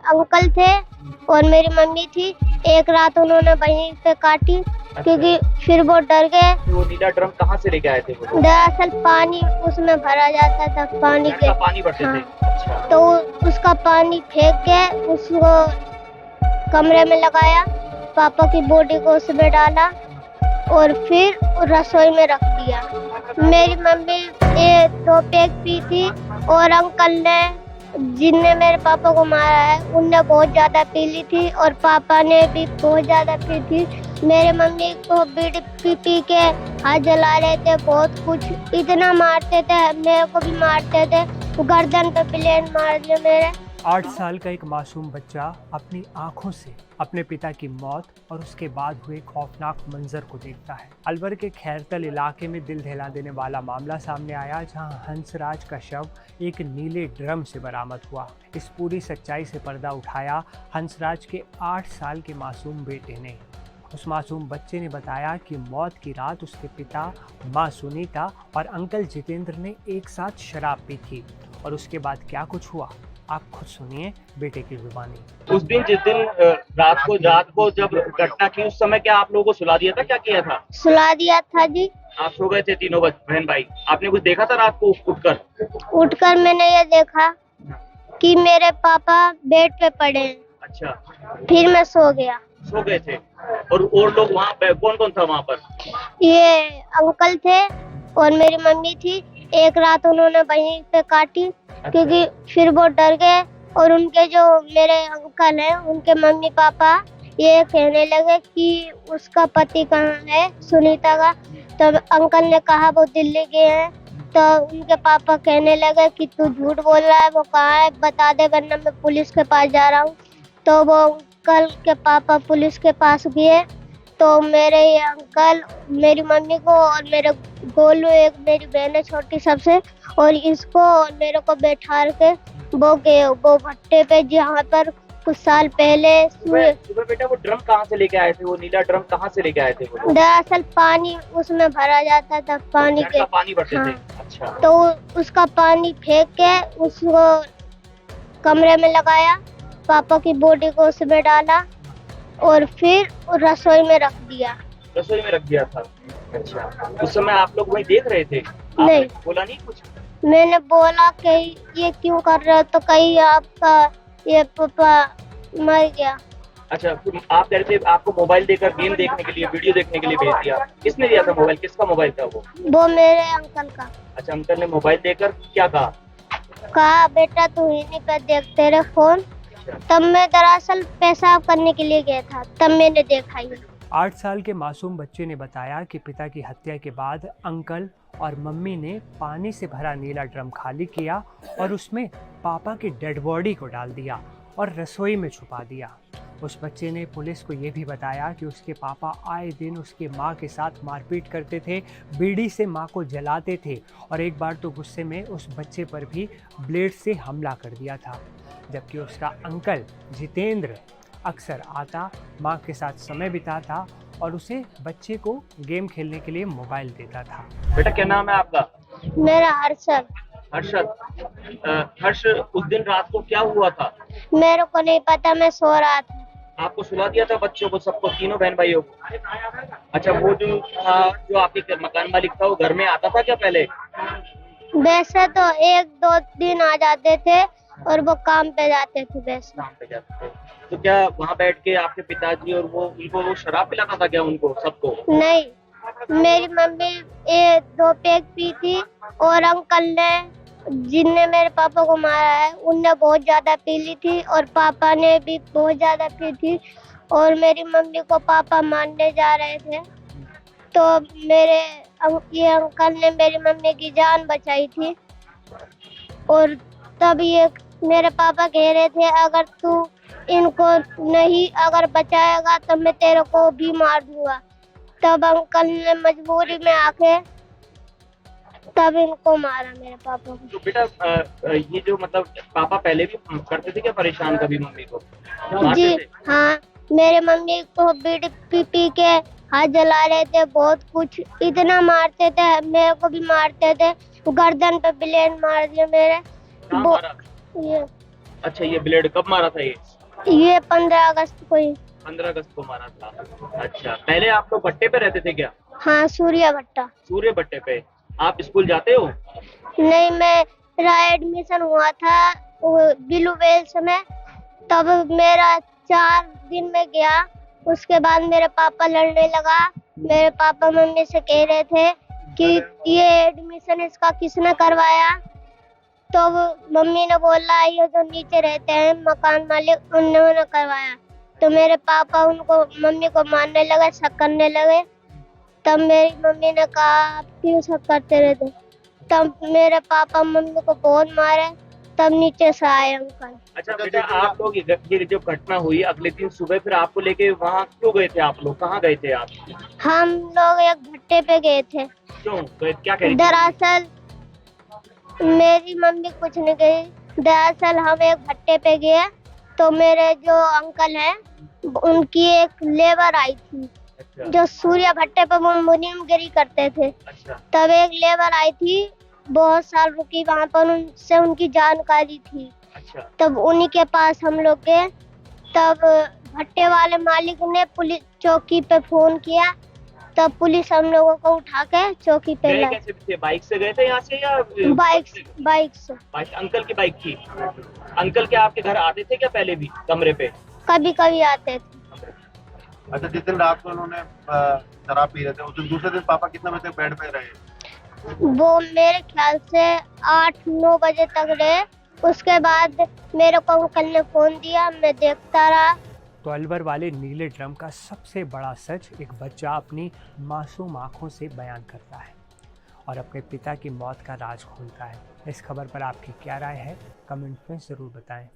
Uncle थे और मेरी मम्मी थी। एक रात उन्होंने वहीं पे काटी क्योंकि फिर वो डर गए। तो वो नीला ड्रम कहाँ से लेके आए थे वो? दरअसल पानी उसमें भरा जाता था, पानी नल के का पानी भरते थे? अच्छा। तो उसका पानी फेंक के उसको कमरे में लगाया, पापा की बॉडी को उसमें डाला और फिर रसोई में रख दिया। मेरी मम्मी ये 2 पैक पी थी और अंकल ने, जिनने मेरे पापा को मारा है, उनने बहुत ज्यादा पी ली थी और पापा ने भी बहुत ज्यादा पी थी। मेरे मम्मी को बीड़ी पी पी के हाथ जला रहे थे, बहुत कुछ इतना मारते थे, मेरे को भी मारते थे, गर्दन पे प्लेन मार दिए मेरे। 8 साल का एक मासूम बच्चा अपनी आंखों से अपने पिता की मौत और उसके बाद हुए खौफनाक मंजर को देखता है। अलवर के खैरतल इलाके में दिल दहला देने वाला मामला सामने आया, जहां हंसराज का शव एक नीले ड्रम से बरामद हुआ। इस पूरी सच्चाई से पर्दा उठाया हंसराज के 8 साल के मासूम बेटे ने। उस मासूम बच्चे ने बताया कि मौत की रात उसके पिता, माँ सुनीता और अंकल जितेंद्र ने एक साथ शराब पी थी और उसके बाद क्या कुछ हुआ, आप खुद सुनिए बेटे की जुबानी। उस दिन जिस दिन रात को जब घटना की, उस समय क्या आप लोगों को सुला दिया था? क्या किया था? सुला दिया था जी। आप सो गए थे तीनों बहन भाई। आपने कुछ देखा था रात को उठकर मैंने ये देखा कि मेरे पापा बेड पे पड़े हैं। अच्छा, फिर मैं सो गया। सो गए थे। और लोग वहाँ पे कौन कौन था वहाँ पर? ये अंकल थे और मेरी मम्मी थी। एक रात उन्होंने वहीं पे काटी क्योंकि फिर वो डर गए और उनके जो मेरे अंकल हैं, उनके मम्मी पापा ये कहने लगे कि उसका पति कहाँ है, सुनीता का। तब अंकल ने कहा वो दिल्ली गए हैं। तो उनके पापा कहने लगे कि तू झूठ बोल रहा है, वो कहाँ है बता दे वरना मैं पुलिस के पास जा रहा हूँ। तो वो अंकल के पापा पुलिस के पास गए तो मेरे ये अंकल मेरी मम्मी को और मेरे गोलू, एक मेरी बहन है छोटी सबसे, और इसको और मेरे को बैठा के वो गए वो भट्टे पे, जहाँ पर कुछ साल पहले सुबह बेटा वो ड्रम कहाँ से लेके आए थे? वो नीला ड्रम कहाँ से लेके आए थे वो? दरअसल पानी उसमें भरा जाता था, पानी नल के का पानी भरते थे? हाँ। अच्छा। तो उसका पानी फेंक के उसको कमरे में लगाया, पापा की बॉडी को उसमें डाला और फिर रसोई में रख दिया। रसोई में रख दिया था? अच्छा। उस समय आप लोग वही देख रहे थे? नहीं। बोला नहीं कुछ? मैंने बोला कि ये क्यों कर रहे हो, तो कहीं आपका ये पापा मर गया। अच्छा, फिर आप कह रहे थे आपको मोबाइल देकर गेम देखने के लिए, वीडियो देखने के लिए भेज दिया। किसने दिया था मोबाइल? किसका मोबाइल था वो मेरे अंकल का। अच्छा, अंकल ने मोबाइल देकर क्या कहा? कहा बेटा तू इन्हीं पे देखते रहे फोन। तब मैं दरअसल पेशाब करने के लिए गया था, तब मैंने देखा ये। 8 साल के मासूम बच्चे ने बताया कि पिता की हत्या के बाद अंकल और मम्मी ने पानी से भरा नीला ड्रम खाली किया और उसमें पापा की डेड बॉडी को डाल दिया और रसोई में छुपा दिया। उस बच्चे ने पुलिस को ये भी बताया कि उसके पापा आए दिन उसके माँ के साथ मारपीट करते थे, बीड़ी से माँ को जलाते थे और एक बार तो गुस्से में उस बच्चे पर भी ब्लेड से हमला कर दिया था। जबकि उसका अंकल जितेंद्र अक्सर आता, माँ के साथ समय बिताता और उसे बच्चे को गेम खेलने के लिए मोबाइल देता था। बेटा क्या नाम है आपका? मेरा हर्षद। हर्षद। हर्ष, उस दिन रात को क्या हुआ था? मेरे को नहीं पता, मैं सो रहा था। आपको सुला दिया था बच्चों को, सबको, तीनों बहन भाइयों को? अच्छा, वो जो था, जो आपके मकान मालिक था, वो घर में आता था क्या पहले? वैसे तो 1-2 दिन आ जाते थे और वो काम पे जाते थे। वैसे काम पे जाते थे तो क्या वहाँ बैठ के आपके पिताजी और उनको वो शराब पिलाता था क्या उनको, सबको? नहीं, मेरी मम्मी ये 2 पैक पी थी और अंकल ने, जिनने मेरे पापा को मारा है, उनने बहुत ज्यादा पी ली थी और पापा ने भी बहुत ज्यादा पी थी और मेरी मम्मी को पापा मारने जा रहे थे तो ये अंकल ने मेरी मम्मी की जान बचाई थी। और तब ये मेरे पापा कह रहे थे अगर तू इनको नहीं अगर बचाएगा तो मैं तेरे को भी मार दूंगा। तब अंकल ने मजबूरी में आके तब इनको मारा, मेरे पापा को। तो बेटा ये जो मतलब पापा पहले भी करते थे क्या परेशान कभी मम्मी को? जी हाँ, मेरे मम्मी को बीड़ी पी पी के हाथ जला रहे थे, बहुत कुछ इतना मारते थे, मेरे को भी मारते थे, गर्दन पे प्लेन मार दिए मेरे। कहाँ मारा? ये अच्छा, ये ब्लेड कब मारा था ये? ये 15 अगस्त को ही। 15 अगस्त को मारा था। अच्छा, पहले आप लोग भट्टे पे रहते थे क्या? हाँ, सूर्या भट्टा। सूर्य भट्टे पे। आप स्कूल जाते हो? नहीं, मेरा एडमिशन हुआ था ब्लू वेल्स में, तब मेरा 4 दिन में गया। उसके बाद मेरे पापा लड़ने लगा। मेरे पापा मम्मी से कह रहे थे कि ये एडमिशन इसका किसने करवाया, तो मम्मी ने बोला ये जो नीचे रहते हैं मकान मालिक उन्होंने करवाया। तो मेरे पापा उनको मम्मी को मारने लगे, शक करने लगे। तब मेरी मम्मी ने कहा आप क्यों शक करते रहते। तब मेरे पापा मम्मी को बहुत मारे, तब नीचे से आए अंकल। अच्छा बेटा, आप लोग ये जो घटना हुई अगले दिन सुबह फिर आपको लेके वहाँ क्यों गए थे? आप लोग कहाँ गए थे? आप हम लोग एक भट्टे पे गए थे। क्यों गए? क्या कह रही थी? दरअसल मेरी मम्मी कुछ नहीं गई। दरअसल हम एक भट्टे पे गए तो मेरे जो अंकल हैं उनकी एक लेबर आई थी। अच्छा, जो सूर्या भट्टे पे वो मुनीमगिरी करते थे। अच्छा, तब एक लेबर आई थी, बहुत साल रुकी वहाँ पर, उनसे उनकी जानकारी थी। अच्छा, तब उन्हीं के पास हम लोग गए। तब भट्टे वाले मालिक ने पुलिस चौकी पे फोन किया, तब पुलिस हम लोगों को उठा के चौकी पे गए लाई। कैसे थे? बाइक से गए थे यहाँ से या बाइक से। बाइक? अंकल की बाइक थी। अंकल क्या आपके घर आते थे क्या पहले भी कमरे पे? कभी कभी आते थे। अच्छा, जिस दिन रात को उन्होंने शराब पी रहे थे, उस दिन दूसरे दिन पापा कितने बजे तक बेड पे रहे? वो मेरे ख्याल से 8-9 बजे तक रहे। उसके बाद मेरे को अंकल ने फोन दिया, मैं देखता रहा। तो अलवर वाले नीले ड्रम का सबसे बड़ा सच एक बच्चा अपनी मासूम आंखों से बयान करता है और अपने पिता की मौत का राज खोलता है। इस खबर पर आपकी क्या राय है? कमेंट में ज़रूर बताएं।